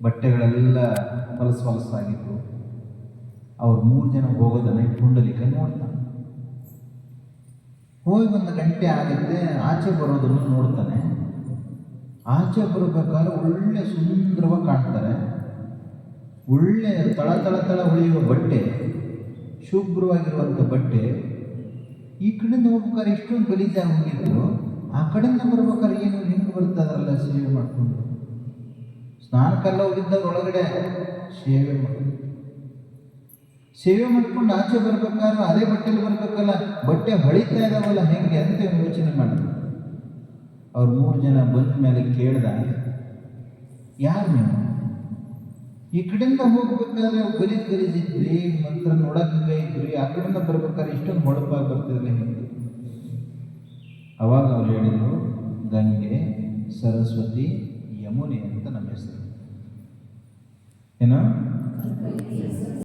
ಬಟ್ಟೆಗಳೆಲ್ಲ ಹೊಲಸಾಗಿತ್ತು. ಅವ್ರು 3 ಜನ ಹೋಗೋದನ್ನ ಪುಂಡಲಿಕ ನೋಡ್ತಾನೆ. ಹೋಗಿ 1 ಗಂಟೆ ಆಗುತ್ತೆ, ಆಚೆ ಬರೋದನ್ನು ನೋಡ್ತಾನೆ. ಆಚೆ ಬರಬೇಕಾದ್ರೆ ಒಳ್ಳೆ ಸುಂದರವಾಗಿ ಕಾಣ್ತಾರೆ. ಒಳ್ಳೆ ತಳ ಹೊಳೆಯುವ ಬಟ್ಟೆ, ಶುಭ್ರವಾಗಿರುವಂಥ ಬಟ್ಟೆ. ಈ ಕಡೆಯಿಂದ ಹೋಗ್ಬೇಕಾದ್ರೆ ಇಷ್ಟೊಂದು ಗಲೀಜಾಗಿ ಹೋಗಿದ್ರು, ಆ ಕಡೆಯಿಂದ ಬರ್ಬೇಕಾದ್ರೆ ಏನು ಹಿಂಗೆ ಬರ್ತಾರಲ್ಲ ಸೇವೆ ಮಾಡಿಕೊಂಡು. ಸ್ನಾನಕ್ಕೆಲ್ಲ ಹೋಗಿದ್ದವ್ರು ಒಳಗಡೆ ಸೇವೆ ಮಾಡ್ಕೊಂಡು ಆಚೆ ಬರ್ಬೇಕಾದ್ರೆ ಅದೇ ಬಟ್ಟೆಲಿ ಬರ್ಬೇಕಲ್ಲ, ಬಟ್ಟೆ ಹೊಳಿತಾ ಇದಾವಲ್ಲ ಹೆಂಗೆ ಅಂತ ಯೋಚನೆ ಮಾಡಿದ್ರು. ಅವ್ರು 3 ಜನ ಬಂದ ಮೇಲೆ ಕೇಳ್ದ, ಯಾರು ನೀವು? ಈ ಕಡೆಯಿಂದ ಹೋಗ್ಬೇಕಾದ್ರೆ ಗಲೀಜಿದ್ರಿ, ಮಂತ್ರ ನೋಡಕ್ಕೆ ಇದ್ರಿ, ಆ ಕಡೆಯಿಂದ ಬರ್ಬೇಕಾದ್ರೆ ಇಷ್ಟೊಂದು ಹೊಳಪಾಗಿ ಬರ್ತಿದ್ರೆ ಹೆಂಗೆ? ಅವಾಗ ಅವ್ರು ಹೇಳಿದ್ರು, ಗಂಗೆ, ಸರಸ್ವತಿ, ಯಮುನೆ ಅಂತ ನಮ್ಮ ಹೆಸರು. ಏನೋ